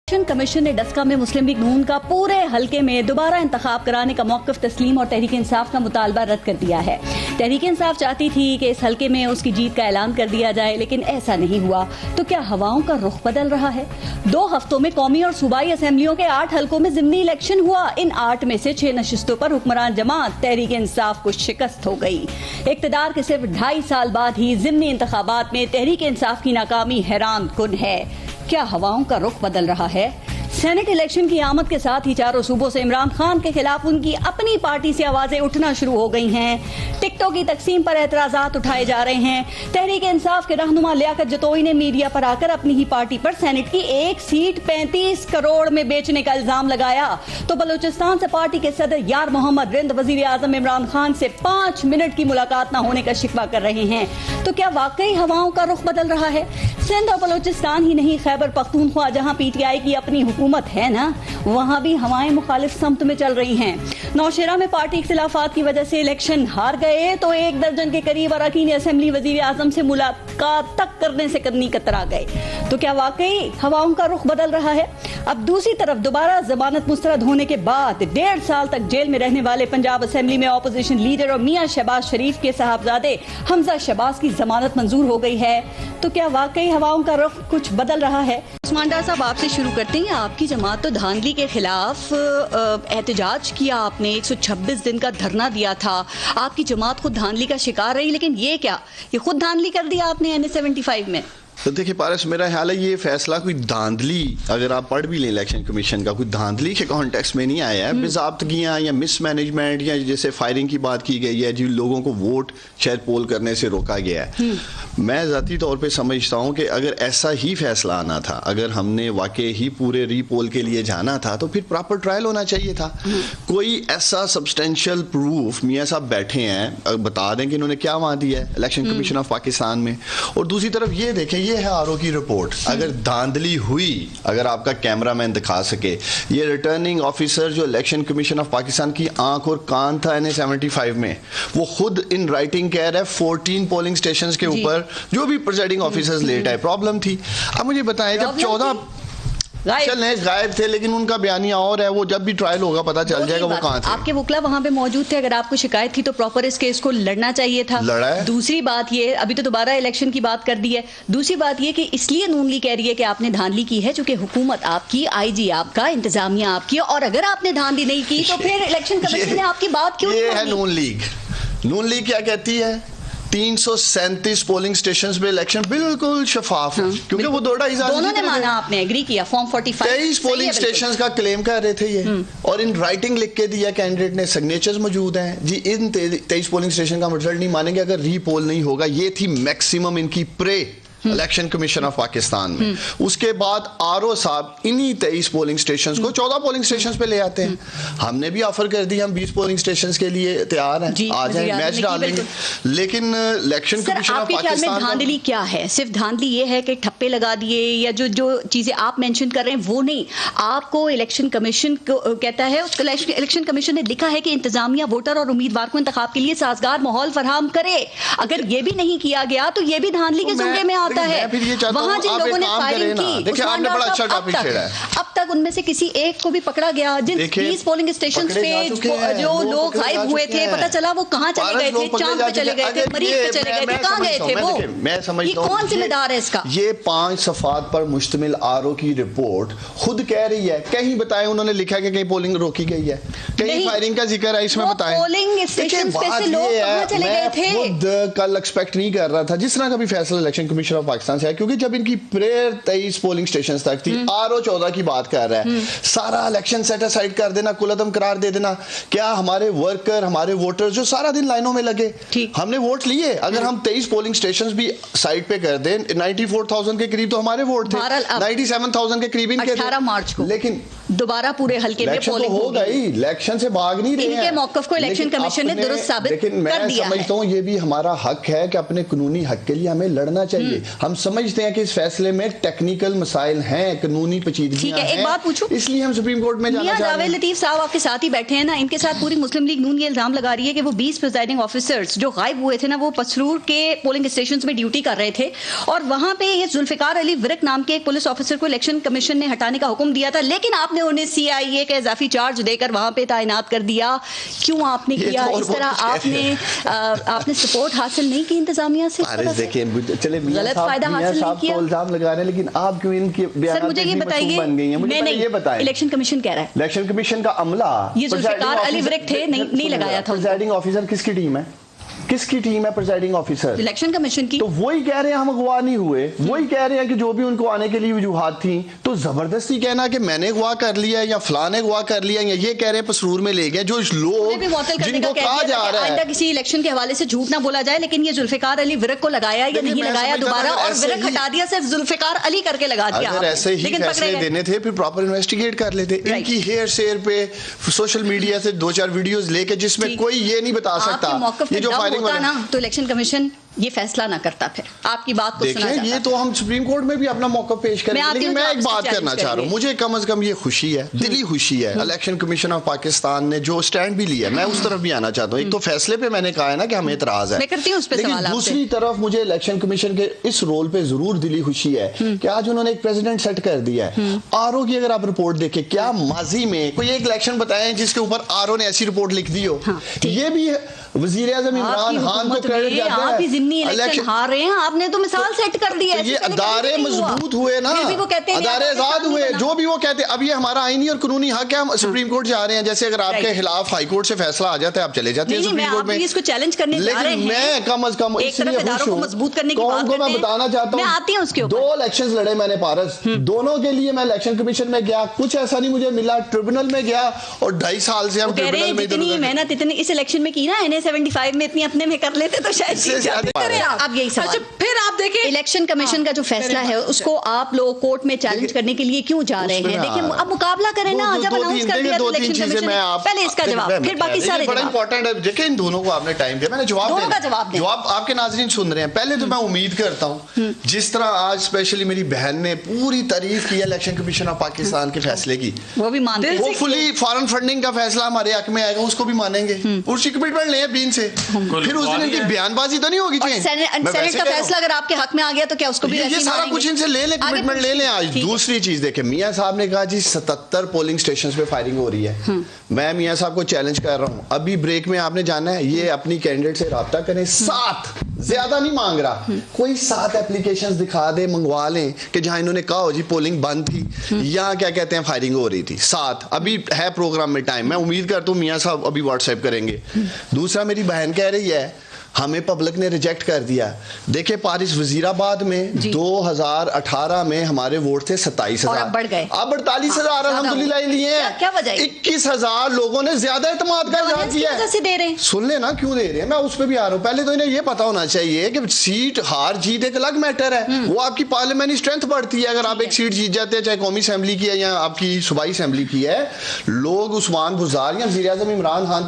Election commission نے ڈسکا میں مسلم league نون کا پورے حلقے میں دوبارہ انتخاب کرانے کا موقف تسلیم اور تحریک انصاف کا مطالبہ رد کر دیا ہے۔ تحریک انصاف چاہتی تھی کہ اس حلقے میں اس کی جیت کا اعلان کر دیا جائے، لیکن ایسا نہیں ہوا۔ تو کیا ہواؤں کا رخ بدل رہا ہے؟ 2 ہفتوں میں قومی اور صوبائی اسمبلیوں کے 8 حلقوں میں ضمنی الیکشن ہوا۔ ان 8 میں سے 6 نشستوں پر حکمران جماعت تحریک انصاف کو شکست ہو گئی۔ اقتدار کے صرف 2.5 سال بعد ہی ضمنی انتخابات میں تحریک انصاف کی ناکامی حیران کن ہے۔ کیا ہواؤں کا رخ بدل رہا ہے؟ سینٹ الیکشن کی آمد کے ساتھ ہی چاروں صوبوں سے عمران خان کے خلاف ان کی اپنی پارٹی سے آوازیں اٹھنا شروع ہو گئی ہیں۔ ٹکٹوں کی تقسیم پر اعتراضات اٹھائے جا رہے ہیں۔ تحریک انصاف کے رہنما لیاقت جتوئی نے میڈیا پر آ کر اپنی ہی پارٹی پر سینٹ کی 1 سیٹ 35 کروڑ میں بیچنے کا الزام لگایا، تو بلوچستان سے پارٹی کے صدر یار محمد رند وزیر اعظم عمران خان سے 5 منٹ کی ملاقات نہ ہونے کا شکوہ کر رہے ہیں۔ تو کیا واقعی ہواؤں کا رخ بدل رہا ہے؟ سندھ اور بلوچستان ہی نہیں، خیبر پختونخوا جہاں پی ٹی آئی کی اپنی حکومت ہے نا، وہاں بھی ہوائیں مخالف سمت میں چل رہی ہیں۔ نوشہرہ میں پارٹی اختلافات کی وجہ سے الیکشن ہار گئے تو 1 درجن کے قریب اراکین اسمبلی وزیر اعظم سے ملاقات تک کرنے سے قدمی کترا گئے۔ تو کیا واقعی ہواؤں کا رخ بدل رہا ہے؟ اب دوسری طرف دوبارہ ضمانت مسترد ہونے کے بعد 1.5 سال تک جیل میں رہنے والے پنجاب اسمبلی میں اپوزیشن لیڈر اور میاں شہباز شریف کے صاحبزادے حمزہ شہباز کی ضمانت منظور ہو گئی ہے۔ تو کیا واقعی ہواؤں کا رخ کچھ بدل رہا ہے؟ عثمان ڈار صاحب، آپ سے شروع کرتے ہیں۔ آپ کی جماعت تو دھاندلی کے خلاف احتجاج کیا، آپ نے 126 دن کا دھرنا دیا تھا۔ آپ کی جماعت خود دھاندلی کا شکار رہی، لیکن یہ کیا، یہ خود دھاندلی کر دیا آپ نے NA-75 میں؟ تو دیکھیے پارس، میرا خیال ہے یہ فیصلہ کوئی دھاندلی، اگر آپ پڑھ بھی لیں الیکشن کمیشن کا، کوئی دھاندلی کے کانٹیکس میں نہیں آیا ہے۔ باضابطگیاں یا مس مینجمنٹ یا جیسے فائرنگ کی بات کی گئی ہے، جن لوگوں کو ووٹ شاید پول کرنے سے روکا گیا ہے، میں ذاتی طور پہ سمجھتا ہوں کہ اگر ایسا ہی فیصلہ آنا تھا، اگر ہم نے واقعی ہی پورے ری پول کے لیے جانا تھا، تو پھر پراپر ٹرائل ہونا چاہیے تھا۔ کوئی ایسا سبسٹینشیل پروف میاں صاحب بیٹھے ہیں، بتا دیں کہ انہوں نے کیا وہاں دیا ہے الیکشن کمیشن آف پاکستان میں۔ اور دوسری طرف یہ دیکھیں، یہ ہے RO کی رپورٹ۔ اگر دھاندلی ہوئی، اگر آپ کا کیمرہ مین دکھا سکے، یہ ریٹرننگ آفیسر جو الیکشن کمیشن آف پاکستان کی آنکھ اور کان تھا NA-75 میں، وہ خود ان رائٹنگ کہہ رہا ہے 14 پولنگ اسٹیشنز کے اوپر جو بھی پریزائڈنگ آفیسرز لیٹ آئے، پرابلم تھی۔ اب مجھے بتائیں، جب 14 چلیں غائب تھے، لیکن ان کا بیانیہ اور ہے، وہ جب بھی ٹرائل ہوگا پتہ چل جائے گا وہ کہاں تھے۔ آپ کے وکلا وہاں پہ موجود تھے، اگر آپ کو شکایت تھی تو پراپر اس کیس کو لڑنا چاہیے تھا۔ لڑا ہے۔ دوسری بات یہ، ابھی تو دوبارہ الیکشن کی بات کر دی ہے، دوسری بات یہ کہ اس لیے نون لیگ کہہ رہی ہے کہ آپ نے دھاندلی کی ہے چونکہ حکومت آپ کی، IG آپ کا، انتظامیہ آپ کی، اور اگر آپ نے دھاندلی نہیں کی تو پھر الیکشن کمیشن نے آپ کی بات کیوں نہیں یہ ہے مانی؟ نون لیگ کیا کہتی ہے؟ 337 پولنگ سٹیشنز پہ الیکشن بالکل شفاف ہے، کیونکہ وہ 2.5 سال دونوں نے مانا، آپ نے ایگری کیا، فارم 45 23 پولنگ سٹیشنز کا کلیم کر رہے تھے یہ، اور ان رائٹنگ لکھ کے دیا کینڈیڈیٹ نے، سگنیچرز موجود ہیں جی۔ ان 23 پولنگ سٹیشن کا رزلٹ نہیں مانیں گے اگر ری پول نہیں ہوگا۔ یہ تھی میکسیمم ان کی پرے الیکشن کمیشن آف پاکستان میں۔ اس کے بعد RO صاحب انہی 23 پولنگ سٹیشنز کو 14 پولنگ سٹیشنز پہ لے آتے ہیں۔ ہم نے بھی آفر کر دی، ہم 20 پولنگ سٹیشنز کے لیے تیار ہیں، آ جائیں، میچ ڈال دیں گے، لیکن الیکشن کمیشن آف آپ کے خیال میں پاکستان دھاندلی کیا ہے؟ صرف دھاندلی یہ ہے کہ ٹھپے لگا دیے، یا جو چیزیں آپ مینشن کر رہے ہیں وہ نہیں؟ آپ کو الیکشن کمیشن کہتا ہے، الیکشن کمیشن نے لکھا ہے کہ انتظامیہ ووٹر اور امیدوار کو انتخاب کے لیے سازگار ماحول فراہم کرے۔ اگر یہ بھی نہیں کیا گیا تو یہ بھی دھاندلی کے زمرے میں آتا ہے۔ وہاں جن لوگوں نے فائرنگ کی، اب تک ان میں سے کسی ایک کو بھی پکڑا گیا؟ جن 20 پولنگ اسٹیشنز پہ جو لوگ غائب ہوئے تھے، پتہ چلا وہ کہاں چلے گئے تھے، چاند پہ چلے گئے تھے، مریخ پہ چلے گئے تھے، کہاں گئے تھے وہ؟ یہ کون ذمہ دار ہے اس کا؟ یہ 5 صفحات پر مشتمل RO کی رپورٹ خود کہہ رہی ہے، کہیں بتائیں انہوں نے لکھا کہ کہیں پولنگ روکی گئی ہے، کہیں فائرنگ کا ذکر ہے اس میں، بتائیں پولنگ اسٹیشنز پہ سے لوگ کہاں چلے گئے تھے؟ میں خود کل ایکسپیکٹ نہیں کر رہا تھا جس طرح کا بھی فیصلہ الیکشن کمیشن آف پاکستان سے ہے، کیونکہ جب ان کی پریئر 23 پولنگ سٹیشنز تک تھی، RO 14 کی بات کر رہا ہے، سارا الیکشن سیٹ اسائڈ کر دینا، کل عدم قرار دے دینا۔ کیا ہمارے ورکر، ہمارے ووٹر جو سارا دن لائنوں میں لگے، ہم نے ووٹ لیے، اگر ہم 23 پولنگ سٹیشنز بھی سائڈ پہ کر دیں، 94,000 کے قریب تو ہمارے ووٹ تھے، 97,000 کے قریب ان کے، 18 مارچ کو، لیکن دوبارہ پورے حلقے میں پولنگ ہوگا ہی, الیکشن سے بھاگ نہیں رہے ہیں. ان کے موقف کو الیکشن کمیشن نے درست ثابت کر دیا ہے. لیکن میں سمجھتا ہوں یہ بھی ہمارا حق ہے کہ اپنے قانونی حق کے لیے ہمیں لڑنا چاہیے. ہم سمجھتے ہیں کہ اس فیصلے میں ٹیکنیکل مسائل ہیں, قانونی پیچیدگیاں ہیں, ایک بات پوچھوں, اس لیے ہم سپریم کورٹ میں جانا چاہتے ہیں. جاوید لطیف صاحب آپ کے ساتھ ہی بیٹھے ہیں نا, ان کے ساتھ پوری مسلم لیگ نون یہ الزام لگا رہی ہے کہ وہ 20 پریزائڈنگ آفیسرز جو غائب ہوئے تھے نا, وہ پسرور کے پولنگ اسٹیشنز میں ڈیوٹی کر رہے تھے, اور وہاں پہ یہ ذوالفقار علی ورق نام کے ایک پولیس آفیسر کو الیکشن کمیشن نے ہٹانے کا حکم دیا تھا, لیکن آپ نے انہیں CIA کا اضافی چارج دے کر وہاں پہ تعینات کر دیا. کیوں آپ نے کیا اس طرح؟ آپ نے سپورٹ حاصل نہیں کی انتظامیہ سے؟ چلے غلط فائدہ حاصل نہیں کیا. الزام لگا رہے ہیں, لیکن آپ کیوں ان کے بیانات مجھے یہ بتائیے, مجھے یہ بتائیں, الیکشن کمیشن کہہ رہا ہے, الیکشن کمیشن کا عملہ یہ ذوالفقار علی ورق تھے, نہیں لگایا تھا. پریزائڈنگ آفیسر کس کی ٹیم ہے, کس کی ٹیم ہے پریزائڈنگ آفیسر؟ الیکشن کمیشن کی. تو وہی کہہ رہے ہیں ہم اغوا نہیں ہوئے, وہی کہہ رہے ہیں کہ جو بھی ان کو آنے کے لیے وجوہات تھیں, تو زبردستی کہنا کہ میں نے اغوا کر لیا یا فلاں نے اغوا کر لیا, یا یہ کہہ رہے ہیں پسرور میں لے گئے, جو لوگ جن کو کہا جا رہا ہے آئندہ کسی الیکشن کے حوالے سے جھوٹ نہ بولا جائے, لیکن یہ ذوالفقار علی ورق کو لگایا یا نہیں لگایا دوبارہ, اور ورق ہٹا دیا, صرف ذوالفقار علی کر کے لگا دیا. اگر ایسے ہی فیصلے دینے تھے پھر پراپر انویسٹیگیٹ کر لیتے. ان کی ہیئر شیئر پہ سوشل میڈیا سے 2-4 ویڈیوز لے کے جس میں کوئی یہ نہیں بتا سکتا یہ جو فائرنگ ہوتا نا, تو الیکشن کمیشن یہ فیصلہ نہ کرتا. پھر آپ کی بات کو سنا دیکھیں, یہ تو ہم سپریم کورٹ میں بھی اپنا موقف پیش کریں گے, لیکن میں ایک بات کرنا چاہ رہا ہوں, مجھے کم از کم یہ خوشی ہے, دلی خوشی ہے, الیکشن کمیشن آف پاکستان نے جو سٹینڈ بھی لیا, میں اس طرف بھی آنا چاہتا ہوں. ایک تو فیصلے پہ میں نے کہا ہے نا کہ ہمیں اعتراض ہے, لیکن دوسری طرف مجھے الیکشن کمیشن کے اس رول پہ ضرور دلی خوشی ہے کہ آج انہوں نے ایک پریزیڈنٹ سیٹ کر دیا ہے. RO کی اگر آپ رپورٹ دیکھیں, کیا ماضی میں کوئی ایک الیکشن بتائیں جس کے اوپر RO نے ایسی رپورٹ لکھ دی ہو؟ یہ بھی وزیر اعظم عمران خان کو کریڈٹ جاتا ہے. آپ ہی ضمنی الیکشن ہار رہے ہیں, آپ نے تو مثال سیٹ کر دی ہے. یہ ادارے مضبوط ہوئے نا, ادارے آزاد ہوئے, جو بھی وہ کہتے ہیں. اب یہ ہمارا آئینی اور قانونی حق ہے, ہم سپریم کورٹ جا رہے ہیں. جیسے اگر آپ کے خلاف ہائی کورٹ سے فیصلہ آ جاتا ہے, آپ چلے جاتے ہیں سپریم کورٹ میں. اس کو چیلنج کرنے جا رہے ہیں, لیکن میں کم از کم اس لیے خوش ہوں, مضبوط کرنے کی بات کو میں بتانا چاہتا ہوں. میں آتی ہوں اس کے اوپر. 2 الیکشنز لڑے میں نے پارس, دونوں کے لیے میں الیکشن کمیشن میں گیا, کچھ ایسا نہیں مجھے ملا. ٹریبونل میں گیا اور 2.5 سال سے ہم ٹریبونل میں اتنی محنت اتنی اس الیکشن میں کی نا, NA-75 میں اتنی اپنے میں کر لیتے تو شاید اب یہی سوال. پھر آپ دیکھیں الیکشن کمیشن کا جو فیصلہ ہے اس کو آپ لوگ کورٹ میں چیلنج کرنے کے لیے کیوں جا رہے ہیں؟ دیکھیں اب مقابلہ کریں نا, جب اناؤنس کر دیا تو الیکشن کمیشن نے پہلے اس کا جواب, پھر باقی سارے بڑا امپورٹنٹ ہے. دیکھیں ان دونوں کو آپ نے ٹائم دیا, میں نے جواب آپ کے ناظرین سن رہے ہیں. پہلے تو میں امید کرتا ہوں جس طرح آج اسپیشلی میری بہن نے پوری تعریف کی الیکشن کمیشن آف پاکستان کے فیصلے کی, وہ بھی مانتے ہیں. وہ فلی فارن فنڈنگ کا فیصلہ ہمارے حق میں آئے گا, اس کو بھی مانیں گے, اس کی کمٹمنٹ لیں بین سے. پھر اس دن ان کی بیان بازی تو نہیں ہوگی. سینٹ کا فیصلہ اگر آپ کے حق میں آ گیا تو کیا اس کو بھی یہ سارا کچھ ان سے لے لیں, کمٹمنٹ لے لیں. آج دوسری چیز دیکھیں, میاں صاحب نے کہا جی 77 پولنگ اسٹیشنز پہ فائرنگ ہو رہی ہے. میں میاں صاحب کو چیلنج کر رہا ہوں, ابھی بریک میں آپ نے جانا ہے, یہ اپنی کینڈیڈیٹ سے رابطہ کریں. 7 زیادہ نہیں مانگ رہا, کوئی 7 اپلیکیشنز دکھا دے, منگوا لیں کہ جہاں انہوں نے کہا ہو جی پولنگ بند تھی یا کیا کہتے ہیں فائرنگ ہو رہی تھی. 7 ابھی ہے پروگرام میں ٹائم, میں امید کرتا ہوں میاں صاحب ابھی واٹس ایپ کریں گے. دوسرا, میری بہن کہہ رہی ہے ہمیں پبلک نے ریجیکٹ کر دیا. دیکھیں پارس وزیر آباد میں 2018 میں ہمارے ووٹ تھے 27,000, اب 48,000 الحمدللہ لیے ہیں. 21,000 لوگوں نے زیادہ اعتماد کا اظہار کیا ہے. سن لیں نا کیوں دے رہے ہیں, میں اس پہ بھی آ رہا ہوں. پہلے تو انہیں یہ پتا ہونا چاہیے کہ سیٹ ہار جیت ایک الگ میٹر ہے, وہ آپ کی پارلیمنٹری اسٹرینتھ بڑھتی ہے. اگر آپ ایک سیٹ جیت جاتے ہیں, چاہے قومی اسمبلی کی ہے یا آپ کی صوبائی اسمبلی کی ہے, لوگ عثمان بزار یا وزیر اعظم عمران خان